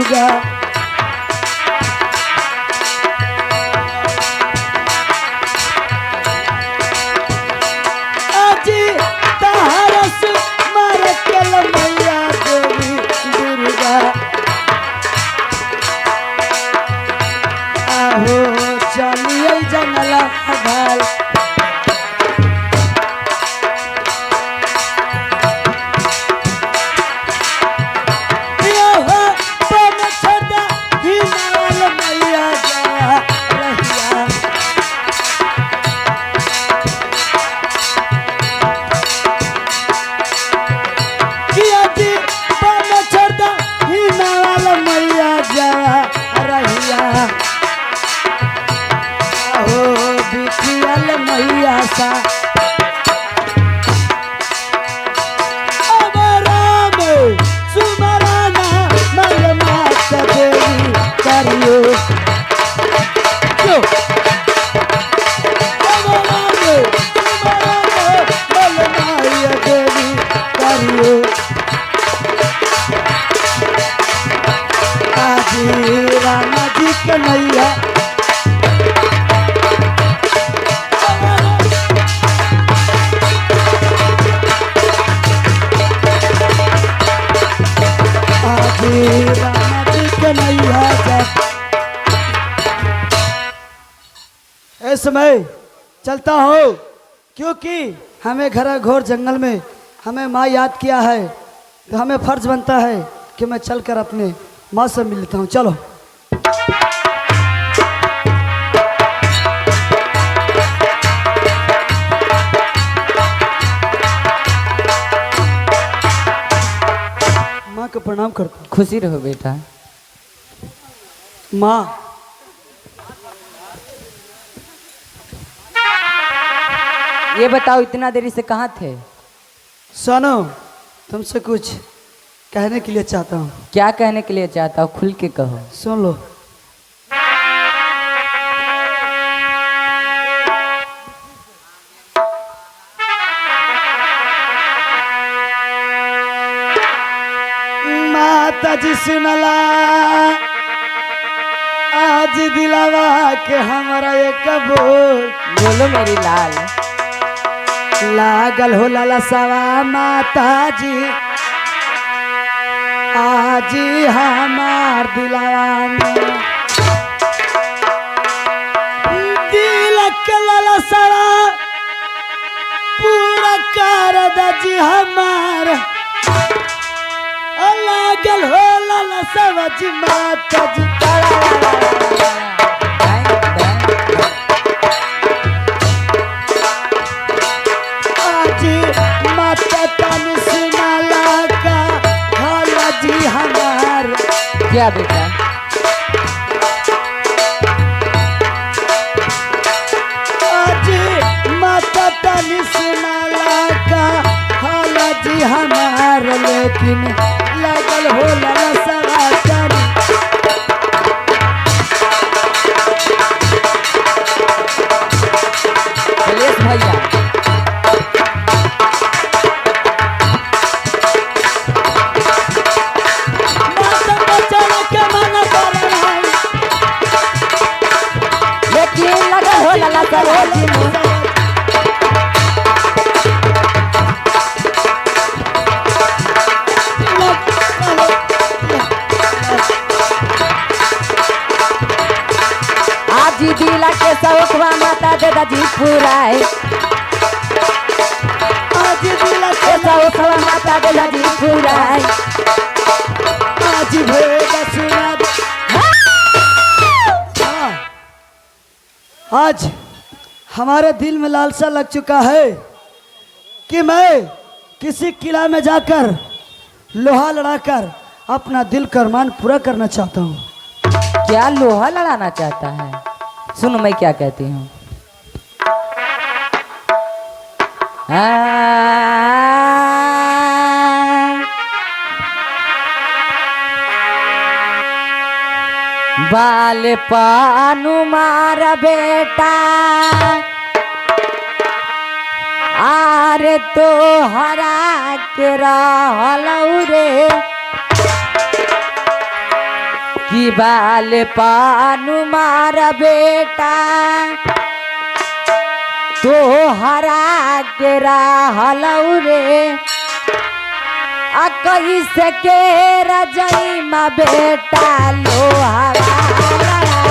दुर्गा। आजी तहरस मार के मैया देवी दुर्गा। आहो चलिए जंगला घाल। मैया सा राम सुमराना मल मात देवी करियो। राम सुमराना मल माया देवी करियो। आजी राम जी कन्हैया इस समय चलता हो, क्योंकि हमें घरा घोर जंगल में हमें माँ याद किया है, तो हमें फर्ज बनता है कि मैं चलकर अपने माँ से मिल लेता हूँ। चलो माँ को प्रणाम करता हूँ। खुशी रहो बेटा। माँ ये बताओ इतना देरी से कहाँ थे? सुनो, तुमसे कुछ कहने के लिए चाहता हूँ। क्या कहने के लिए चाहता हो? खुल के कहो। सुन लो। माता जी सुनला आज दिलावा के हमारा एक बोल। बोलो मेरी लाल। लागल हो लाला सवा माता जी आज हमार दिलावा में। दिल के लाला सवा पूरा कर दजी हमार। लागल हो लाला सवा जी माता जी। क्या बेटा? आज माता तानी सुनाला का हाला जी हमार, लेकिन लगल हो लाला सवा तानी। भैया दिला के सौखवा माता दे दादी पुराए। आज दिला के सौखवा माता दे दादी पुराए। आज भेद सुना। आज हमारे दिल में लालसा लग चुका है कि मैं किसी किला में जाकर लोहा लड़ाकर अपना दिल का अरमान पूरा करना चाहता हूँ। क्या लोहा लड़ाना चाहता है? सुनो मैं क्या कहती हूँ। बाल पानु मारा बेटा आरे तो हरा के रहलौ रे। कि बाल पानु मार बेटा तो हरा के रहलौ रे आ कैसे के रजई मा बेटा लोहारा बेटा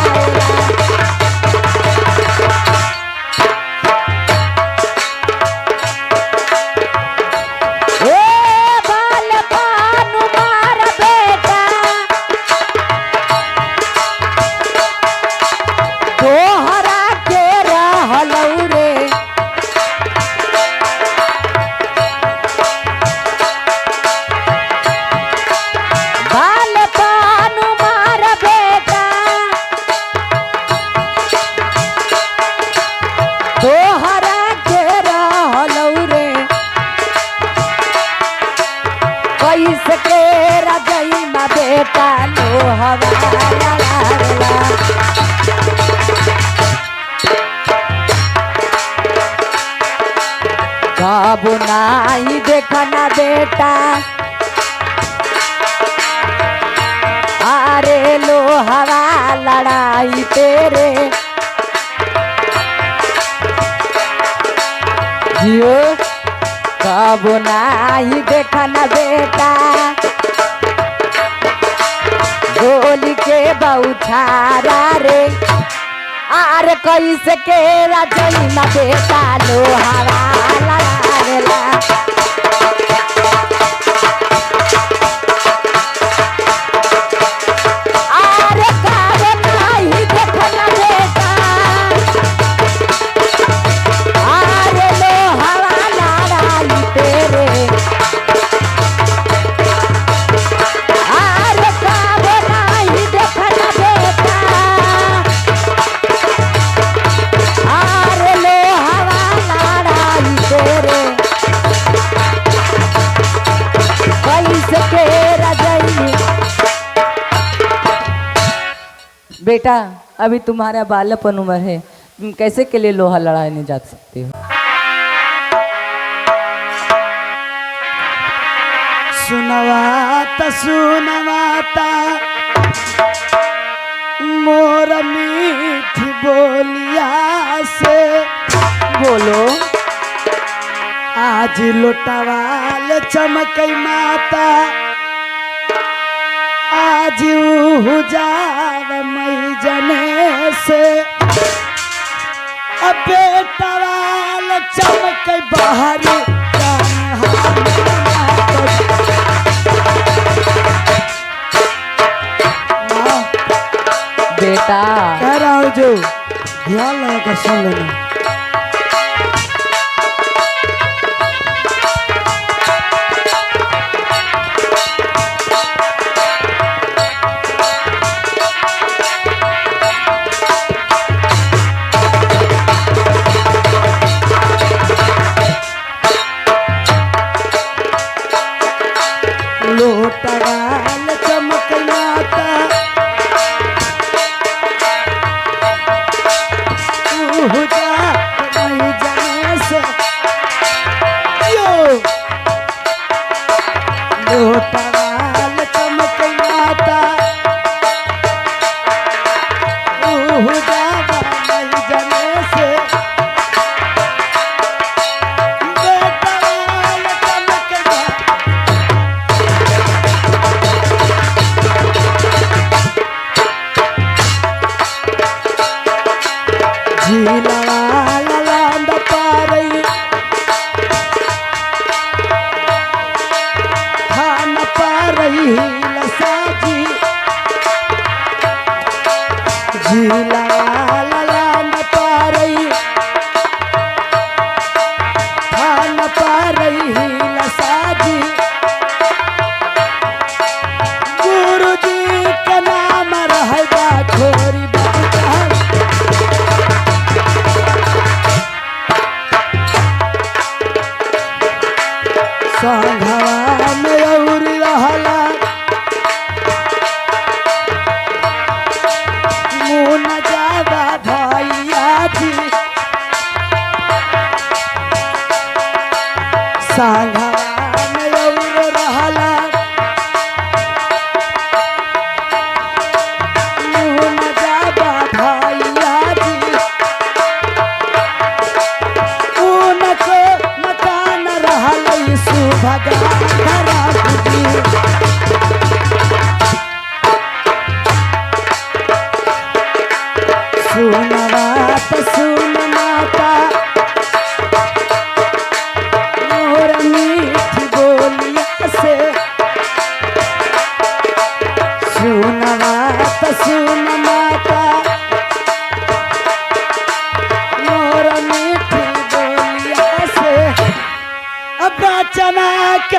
कब नहीं देखना बेटा अरे लोहवा लड़ाई तेरे जियो कब नहीं देखना बेटा गोली के बौछारा रे आर कैसे के रजई ना बेटा लोहारा लड़ावेला आर काहे नहीं देखना बेटा आर लोहारा लड़ाई तेरे बेटा अभी तुम्हारा बालपन उम्र है, तुम कैसे के लिए लोहा लड़ाने जा सकते हो। सुनवाता सुनवाता मोर मीठी बोलिया से बोलो आज लोटावाल चमकई माता आज ऊ जाव मई जने से अब बेटवाल चमकई बाहरी बेटा कह रहा हूँ जो ध्यान लगाकर सुन लेना। लोटवाल चमक माता लोटवाल चमक माता जने से बेटवाल चमक झीलांद पारई खान पारई लसाजी झीलांद पारई खान पारई लसाजी गुरु जी के नाम रहे बा छोरी बा संघवा में और रहला मुन सुनवा त सुन माता मोर मीठी बोलिया से अब अचानक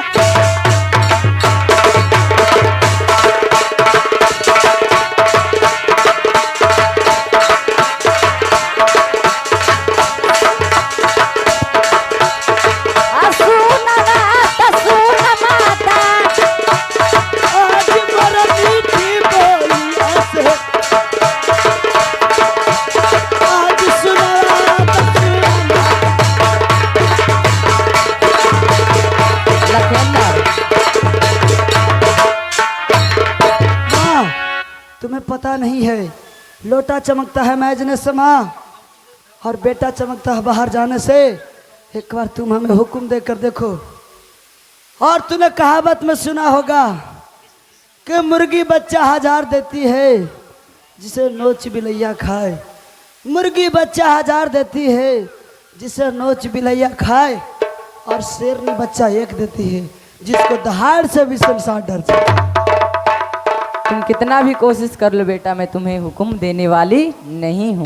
तुम्हें पता नहीं है, लोटा चमकता है मैजने से माँ और बेटा चमकता है बाहर जाने से। एक बार तुम हमें हुक्म देकर देखो। और तूने कहावत में सुना होगा कि मुर्गी बच्चा 1000 देती है जिसे नोच बिलैया खाए। मुर्गी बच्चा 1000 देती है जिसे नोच बिलैया खाए, और शेरनी बच्चा 1 देती है जिसको दहाड़ से भी संसार डर जाए। तुम कितना भी कोशिश कर लो बेटा, मैं तुम्हें हुक्म देने वाली नहीं हूँ।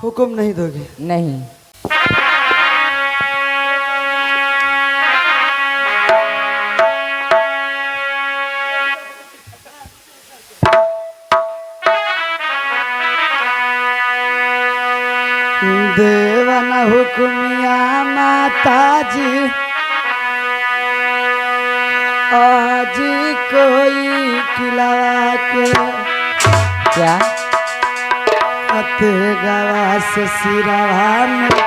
हुक्म नहीं दोगे? नहीं। देवन हुक्मिया माता जी, आज कोई खिला के क्या अते गवा से सिरवा में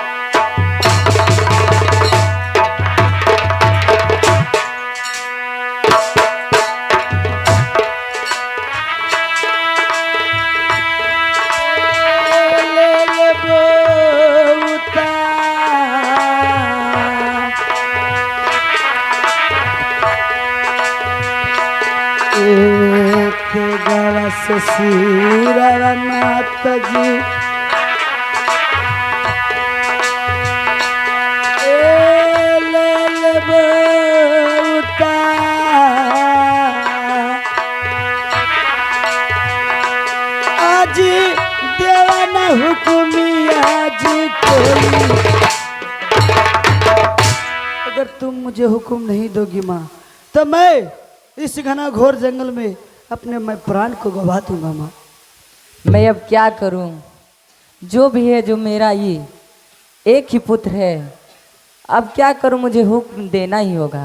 सिरवा माता जी ले बोता आज देवाना हुक्मिया जी कोई। अगर तुम मुझे हुक्म नहीं दोगी माँ तो मैं इस घना घोर जंगल में अपने मैं प्राण को गवा दूंगा माँ। मैं अब क्या करूं? जो भी है, जो मेरा ये एक ही पुत्र है, अब क्या करूं? मुझे हुक्म देना ही होगा।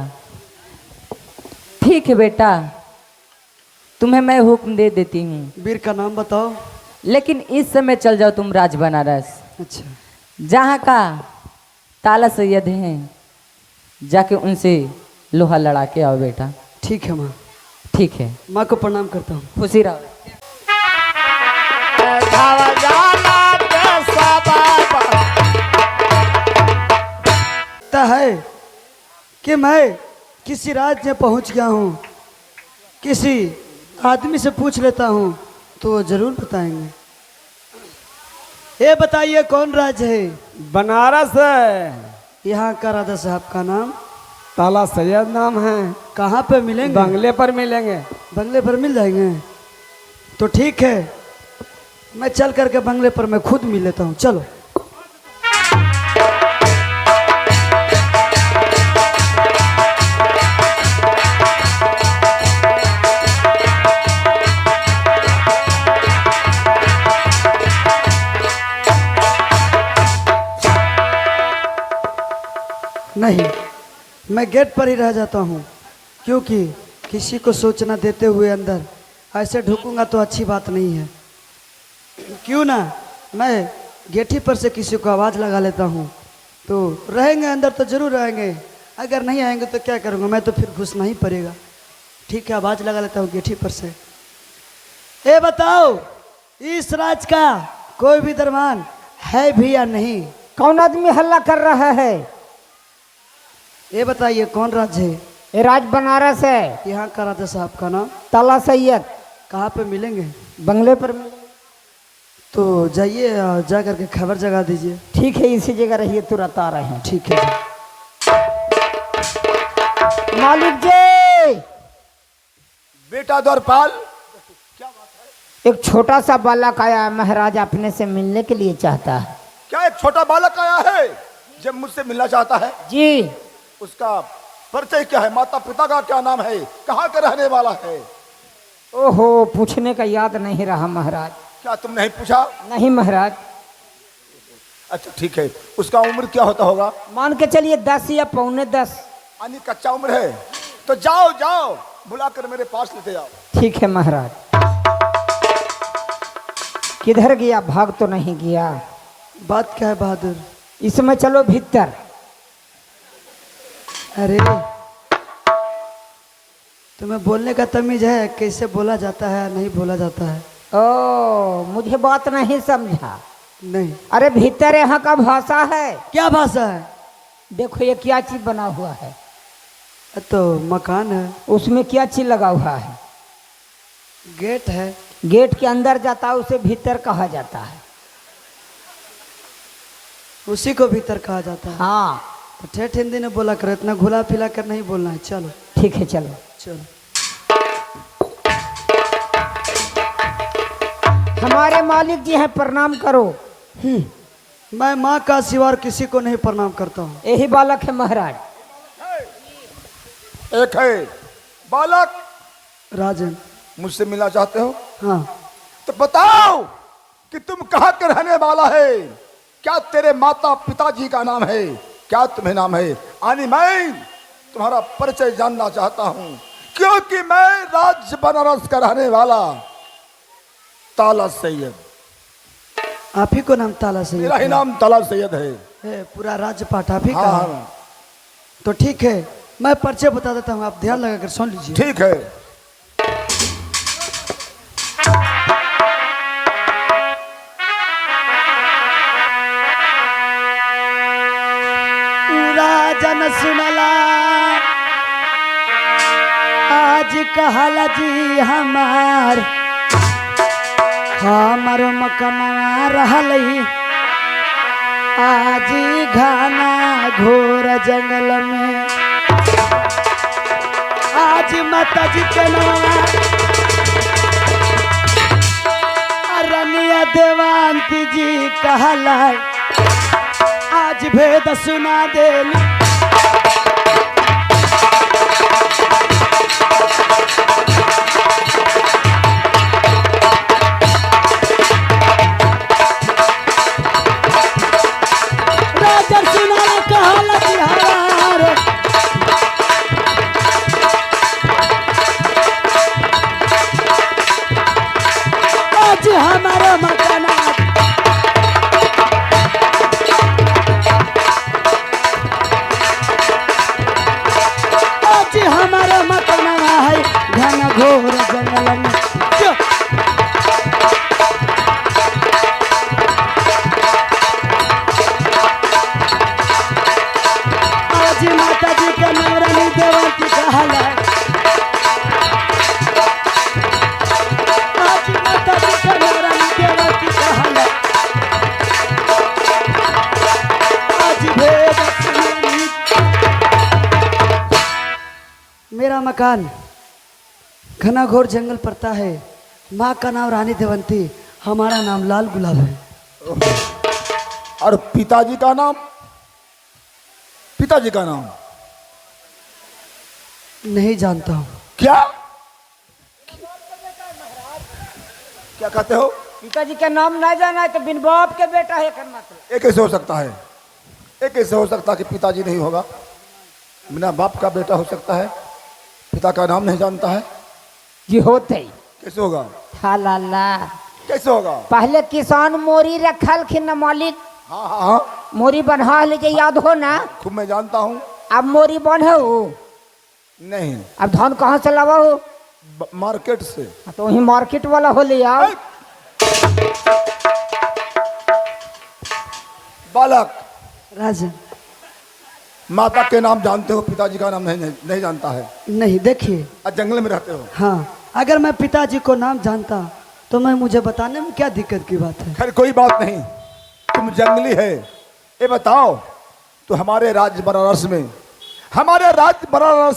ठीक है बेटा, तुम्हें मैं हुक्म दे देती हूँ। वीर का नाम बताओ। लेकिन इस समय चल जाओ तुम राज बनारस। अच्छा। जहाँ का ताला सैयद हैं, जाके उनसे लोहा लड़ा के आओ बेटा। ठीक है माँ। ठीक है। माँ को प्रणाम करता हूँ। खुशी रहो। है कि मैं किसी राज्य में पहुँच गया हूँ, किसी आदमी से पूछ लेता हूँ तो वो जरूर बताएंगे। ये बताइए कौन राज्य है? बनारस है। यहाँ का राजा साहब का नाम? ताला सैयद नाम है। कहाँ पे मिलेंगे? बंगले पर मिलेंगे। बंगले पर मिल जाएंगे तो ठीक है, मैं चल करके बंगले पर मैं खुद मिल लेता हूँ। चलो। नहीं, मैं गेट पर ही रह जाता हूँ, क्योंकि किसी को सूचना देते हुए अंदर ऐसे ढुकूंगा तो अच्छी बात नहीं है। क्यों ना मैं गेट ही पर से किसी को आवाज़ लगा लेता हूँ, तो रहेंगे अंदर तो ज़रूर रहेंगे, अगर नहीं आएंगे तो क्या करूँगा, मैं तो फिर घुसना ही पड़ेगा। ठीक है, आवाज़ लगा लेता हूँ गेट ही पर से। ए बताओ, इस राज का कोई भी दरबान है भी या नहीं? कौन आदमी हल्ला कर रहा है? ये बताइए कौन राज्य है? ये राज बनारस है। यहाँ का राजा साहब का नाम? ताला सैयद। कहाँ पे मिलेंगे? बंगले पर मिलेंगे। तो जाइए, जा करके खबर जगा दीजिए। ठीक है, इसी जगह रहिए, तुरंत आ रहे हैं। ठीक है। मालिक जी, बेटा द्वारपाल, एक छोटा सा बालक आया है, महाराज अपने से मिलने के लिए चाहता है। क्या एक छोटा बालक आया है जब मुझसे मिलना चाहता है? जी। उसका परिचय क्या है? माता पिता का क्या नाम है? कहाँ का रहने वाला है? ओहो, पूछने का याद नहीं रहा महाराज। क्या तुम नहीं पूछा? नहीं महाराज। अच्छा ठीक है, उसका उम्र क्या होता होगा? मान के चलिए 10 या पौने 10। यानी कच्चा उम्र है। तो जाओ जाओ, बुलाकर मेरे पास लेते आओ। ठीक है महाराज। किधर गया? भाग तो नहीं गया? बात क्या है बहादुर? इसमें चलो भीतर। अरे तुम्हें बोलने का तमीज है? कैसे बोला जाता है नहीं बोला जाता है? ओ, मुझे बात नहीं समझा। नहीं। अरे भीतर यहाँ का भाषा है। क्या भाषा है? देखो ये क्या चीज बना हुआ है? तो मकान है। उसमें क्या चीज लगा हुआ है? गेट है। गेट के अंदर जाता है उसे भीतर कहा जाता है। उसी को भीतर कहा जाता है। हाँ तो ठेठ हिंदी में बोला कर, इतना घुला फिला कर नहीं बोलना है। चलो ठीक है, चलो चलो। हमारे मालिक जी हैं, प्रणाम करो। मैं माँ का सिवा और किसी को नहीं प्रणाम करता हूँ। यही बालक है महाराज। एक है बालक, राजन। मुझसे मिलना चाहते हो? हाँ। तो बताओ कि तुम कहाँ का रहने वाला है? क्या तेरे माता पिताजी का नाम है? क्या तुम्हें नाम है? यानी मैं तुम्हारा परिचय जानना चाहता हूँ, क्योंकि मैं राज्य बनारस का रहने वाला ताला सैयद। आप ही को नाम ताला सैयद? मेरा ही नाम ताला सैयद है। पूरा राजपाट आप ही का? हाँ, है? हाँ। तो ठीक है, मैं परिचय बता देता हूँ, आप ध्यान लगाकर सुन लीजिए। ठीक है। राजन सुनला आज कहला जी हमार मकनवा रहल आज घाना घोर जंगल में। आज माता जी के नाम रनिया देवांती जी कहला आज भेद सुना देल। राजा सुना कहला बिहार आज हमारा मकाना हमारा मकाना है घन घोर जंगल में। आज माता जी के नवरानी देवती कहला आज माता जी के नवरानी देवती कहला आज भेद सुनानी। मेरा मकान घना घोर जंगल पड़ता है। माँ का नाम रानी देवंती, हमारा नाम लाल गुलाब है। और पिताजी का नाम? पिताजी का नाम नहीं जानता हूँ। क्या? क्या कहते हो? पिताजी का नाम ना जाना है तो बिन बाप के बेटा है करना। ये कैसे हो सकता है? ये कैसे हो सकता है कि पिताजी नहीं होगा? बिना बाप का बेटा हो सकता है, पिता का नाम नहीं जानता है? जी होते ही। कैसे होगा? लाला कैसे होगा? पहले किसान मोरी रखल खिन मालिक। हाँ हाँ हाँ, मोरी बन्हा लीजिए, याद हो ना? खूब मैं जानता हूँ। अब मोरी बन्हे नहीं, अब धान कहाँ से लावा हो? मार्केट से। तो वही मार्केट वाला हो लिया। बालक, राजन माता के नाम जानते हो, पिताजी का नाम नहीं जानता है? नहीं। देखिए, आज जंगल में रहते हो। हाँ, अगर मैं पिताजी को नाम जानता तो मैं मुझे बताने में क्या दिक्कत की बात है? खैर कोई बात नहीं, तुम जंगली है। ये बताओ, तो हमारे राज्य बनारस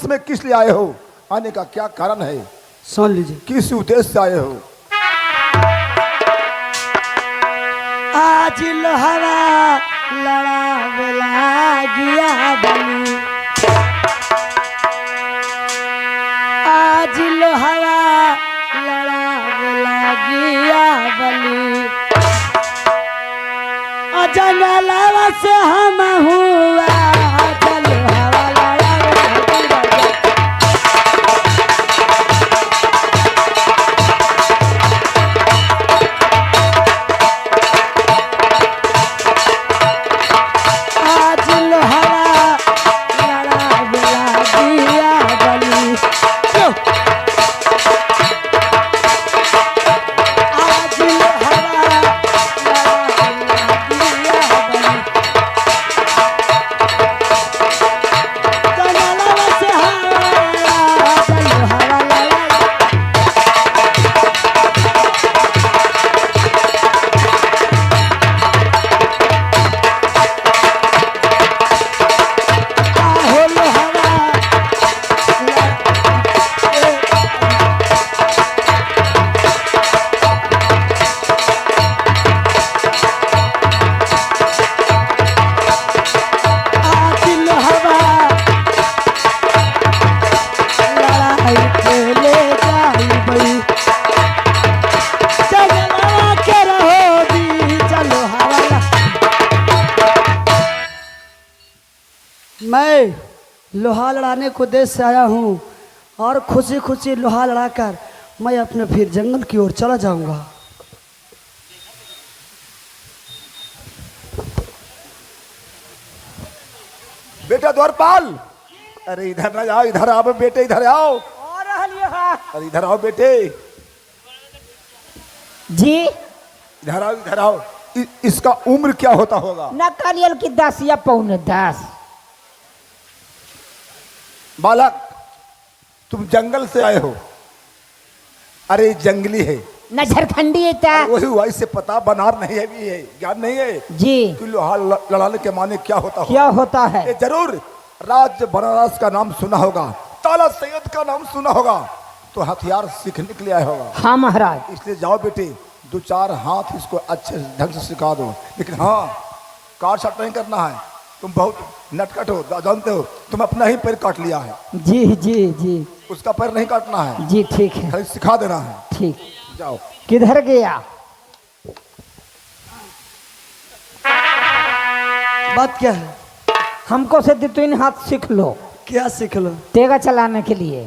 में किस लिए आए हो? आने का क्या कारण है? सुन लीजिए। किस उद्देश्य से आए हो? आज लोहावा लड़ा गया बलि, आज लोहावा लड़ा गया बलि, जंगलवा से हम हुआ लोहावा लड़ा गया। आज लोहावा लड़ा गया बलि, आज लोहावा मैं लोहा लड़ाने को देश से आया हूँ और खुशी खुशी लोहा लड़ाकर मैं अपने फिर जंगल की ओर चला जाऊंगा। बेटा द्वारपाल, अरे इधर ना जाओ, इधर आओ बेटे, इधर आओ। अरे इधर आओ बेटे, जी इधर आओ, इधर आओ। इसका उम्र क्या होता होगा? न कलियल की 10 या पौने 10। बालक, तुम जंगल से आए हो? अरे जंगली है न झारखंडी है ता। वही वही से पता, बनार नहीं है, भी है, ज्ञान नहीं है जी। कि लोहा लड़ाने के माने क्या होता होगा? क्या होता है? ये जरूर राज्य बनारस का नाम सुना होगा, ताला सैयद का नाम सुना होगा, तो हथियार सीखने के लिए आया होगा। हाँ महाराज। इसलिए जाओ बेटे, 2-4 हाथ इसको अच्छे ढंग से सिखा दो, लेकिन हाँ काट छाट नहीं करना है। तुम बहुत नटखट हो, जानते हो, तुम अपना ही पैर काट लिया है। जी जी जी। उसका पैर नहीं काटना है, जी ठीक है। खाली सिखा देना है। ठीक। जाओ। किधर गया? बात क्या है? हमको से 2-3 हाथ सीख लो। क्या सीख लो? तेगा चलाने के लिए।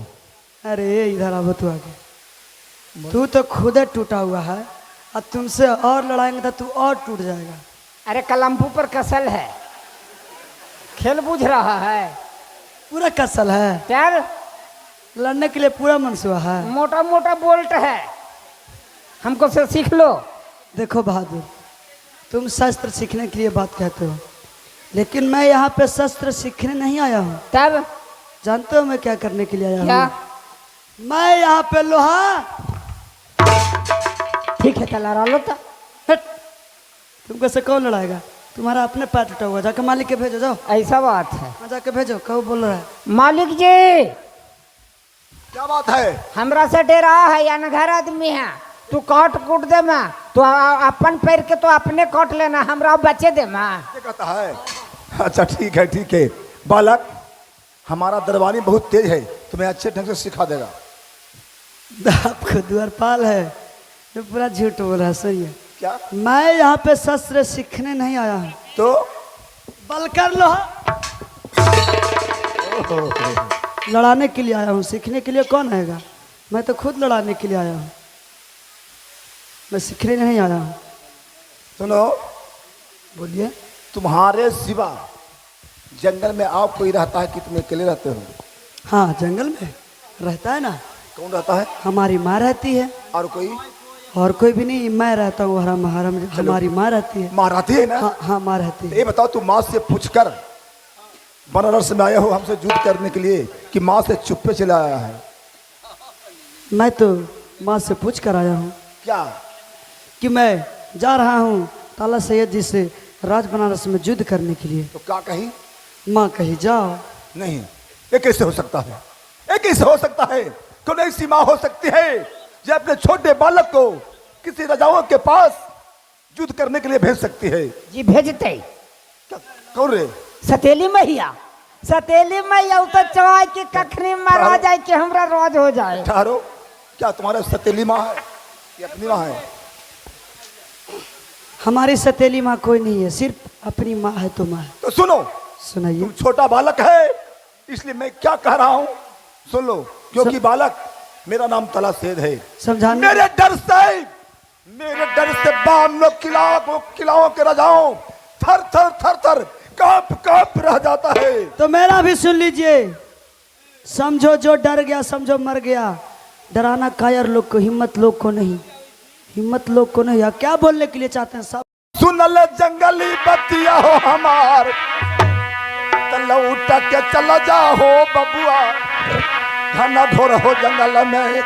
अरे इधर आओ, तू आगे। तू तो खुद टूटा हुआ है, अब तुमसे और लड़ाएंगे तो तू और टूट जाएगा। अरे कलम्पू पर कसल है, खेल बुझ रहा है। पूरा कसल है, यार लड़ने के लिए पूरा मनसूबा है। मोटा मोटा बोल्ट है, हमको से सीख लो। देखो बहादुर, तुम शस्त्र सीखने के लिए बात कहते हो, लेकिन मैं यहाँ पे शस्त्र सीखने नहीं आया हूँ। तब जानते हो मैं क्या करने के लिए आया क्या? हूँ? मैं यहाँ पे लोहा। ठीक है तला लो तो। हट, तुमको से कौन लड़ाएगा? तुम्हारा अपने पैर टूटा हुआ, जाके मालिक के भेजो, जाओ। ऐसा बात है। हाँ, जाके भेजो, कहो बोल रहा है। मालिक जी, क्या बात है? हमरा से डेरा है या न घर आदमी है, तू काट कूट दे मैं तो अपन पैर के तो अपने काट लेना, हमरा बचे दे मैं। ये कहता है। अच्छा ठीक है, ठीक है बालक, हमारा दरबारी बहुत तेज है, तुम्हें अच्छे ढंग से सिखा देगा। आपको द्वारपाल है, ये पूरा झूठ बोल रहा है। सही है, क्या? मैं यहाँ पे शस्त्र सीखने नहीं आया हूँ, तो बलकर लोहा लड़ाने के लिए आया हूँ। सीखने के लिए कौन आएगा? मैं तो खुद लड़ाने के लिए आया हूँ, मैं सीखने नहीं आया हूँ। सुनो, बोलिए। तुम्हारे सिवा जंगल में और कोई रहता है कि तुम अकेले रहते हो? हाँ, जंगल में रहता है ना। कौन रहता है? हमारी माँ रहती है। और कोई? और कोई भी नहीं, मैं रहता हूँ, हमारी माँ रहती है। माँ रहती है ना? हाँ हाँ, माँ रहती है। ये बताओ, तुम माँ से पूछकर बनारस में आए हो हमसे युद्ध करने के लिए, कि माँ से चुप्पे चला आया है? मैं तो माँ से पूछ कर आया हूँ क्या? कि मैं जा रहा हूँ ताला सैयद जी से राज बनारस में युद्ध करने के लिए। तो क्या कही? माँ कही जाओ। नहीं, ये कैसे हो सकता है? ये कैसे हो सकता है? कौन ऐसी माँ हो सकती है जो अपने छोटे बालक को किसी राजाओं के पास युद्ध करने के लिए भेज सकती है? जी भेजते कौन रे? सतेली मैया, सतेली मैया उ तो चवाई की कखनी मारा जाए कि हमरा रोज हो जाए। ठहरो, क्या तुम्हारा सतीली माँ है या अपनी माँ है? हमारी सतीली माँ कोई नहीं है, सिर्फ अपनी माँ है तो माँ है। तो सुनो, सुनाइए। तुम छोटा बालक है, इसलिए मैं क्या कह रहा हूं सुन लो। क्योंकि बालक, मेरा नाम तला सेद है। समझाने मेरे डर से बाम लोग किलाओं के राजाओं थर थर थर थर कांप रह जाता है। तो मेरा भी सुन लीजिए। समझो जो डर गया समझो मर गया। डराना कायर लोग को, हिम्मत लोग को नहीं, हिम्मत लोग को नहीं। क्या बोलने के लिए चाहते हैं सब? सुन ले जंगली बतिया हो हमार, लौट के चला जाओ बबुआ, घना घोर हो जंगल में।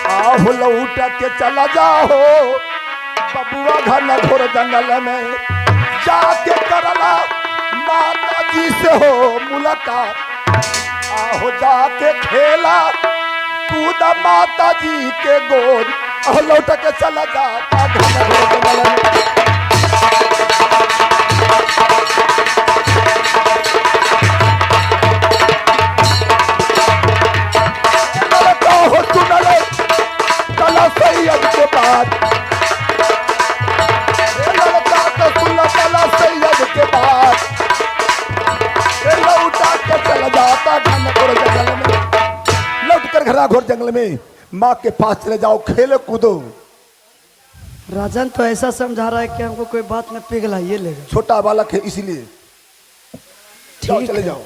आहू लौट के चला जाओ बबुआ, घना घोर जंगल में। जाके करला माता जी से हो मुलाकात, आहू जाके खेला कूदा माता जी के गोद। आहू लौट के चला जाता घना घोर जंगल में। तला सैयद के बाद लड़का तो सुन तला सैयद के बाद लौटा के चला जाता घना घोर जंगल में। लौट कर घना घोर जंगल में माँ के पास चले जाओ, खेलो कूदो। राजन तो ऐसा समझा रहा है कि हमको कोई बात न पिघलाइए लेगा। छोटा बालक है इसीलिए जाओ, ठीक चले है। जाओ।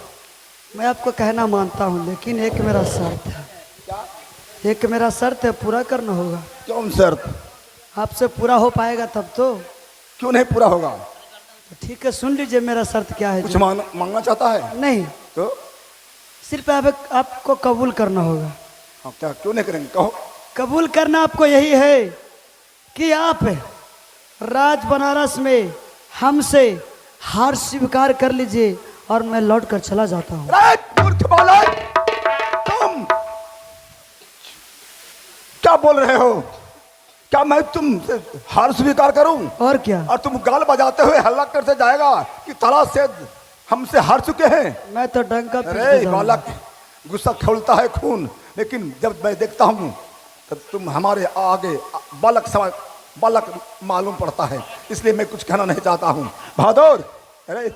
मैं आपको कहना मानता हूँ, लेकिन एक मेरा शर्त है। एक मेरा शर्त है, पूरा करना होगा। कौन शर्त? आपसे पूरा हो पाएगा तब तो। क्यों नहीं पूरा होगा? तो ठीक है, सुन लीजिए मेरा शर्त क्या है। कुछ मांगना चाहता है? नहीं, तो सिर्फ आपको कबूल करना होगा। हाँ, क्या क्यों नहीं करेंगे? कहो। कबूल करना आपको यही है कि आप राज बनारस में हमसे हार स्वीकार कर लीजिए और मैं लौट कर चला जाता हूँ। मूर्ख बालक, तुम क्या बोल रहे हो? क्या मैं तुम हार स्वीकार करूं? और क्या? और तुम गाल बजाते हुए हल्ला करते जाएगा कि तला से हमसे हार चुके हैं। मैं तो डंका पीटते अरे जाऊंगा। बालक, गुस्सा खौलता है खून, लेकिन जब मैं देखता हूं तब तुम हमारे आगे बालक मालूम पड़ता है, इसलिए मैं कुछ कहना नहीं चाहता हूं। बहादुर, अरे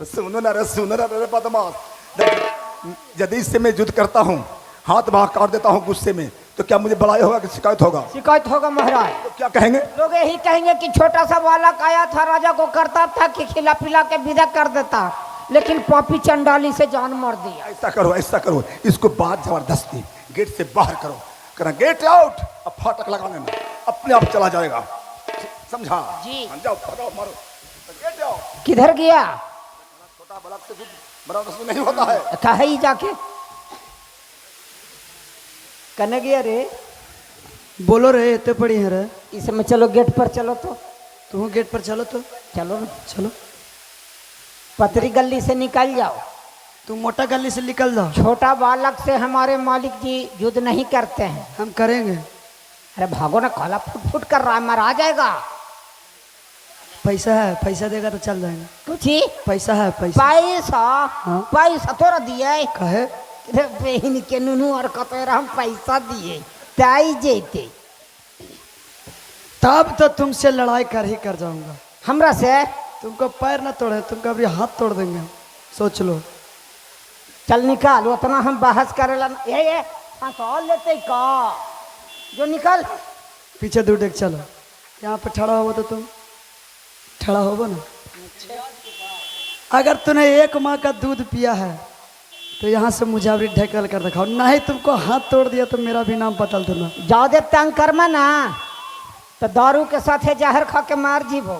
सुनो ना रे बदमाश, यदि इससे मैं युद्ध करता हूं, हाथ बाहर काट देता हूं गुस्से में, तो क्या मुझे बड़ाई होगा कि शिकायत होगा? शिकायत होगा महाराज। तो क्या कहेंगे? लोग यही कहेंगे कि छोटा सा बालक आया था, राजा को करता था कि खिला पिला के विदा कर देता, लेकिन पापी चंडाली से जान मार दिया। ऐसा करो, इसको बात जबरदस्ती गेट से बाहर करो, कहना गेट आउट, अब फाटक लगाने में अपने आप चला जाएगा। समझा? जी। जाओ, भगाओ, मारो, गेट आउट। किधर गया? छोटा बालक से युद्ध बनारस में नहीं होता है। कहे ही जाके कने गया रे? बोलो रे, इतने पड़ी है रे। इस समय चलो गेट पर चलो, तो तुम गेट पर चलो तो। चलो ना, चलो, पतरी गली से निकल जाओ। तुम मोटा गली से निकल जाओ। छोटा बालक से हमारे मालिक जी युद्ध नहीं करते हैं। हम करेंगे। अरे भागो ना, काला फुट फुट कर रहा है, मर आ जाएगा। पैसा है, पैसा देगा तो चल जाएंगे। कुछ ही पैसा है, पैसा। पैसा पैसा थोड़ा दिए कहे बहन के नुनू और कतोरा हम पैसा दिए ताई जेते, तब तो तुमसे लड़ाई कर ही कर जाऊंगा। हमरा से तुमको पैर ना तोड़े, तुमको अभी हाथ तोड़ देंगे हम। सोच लो। चल निकाल, उतना हम बहस करेला ये हंसौल लेते का, जो निकल। पीछे दूर देख, चलो। यहाँ पे खड़ा हो तो तुम खड़ा हो ना। अगर तूने एक माँ का दूध पिया है तो यहाँ से मुजावरी ढकेल कर दिखाओ, नहीं तुमको हाथ तोड़ दिया तो मेरा भी नाम बदल दूंगा। ज्यादा तंग कर ना तो दारू के साथ जहर खा के मार जीवो।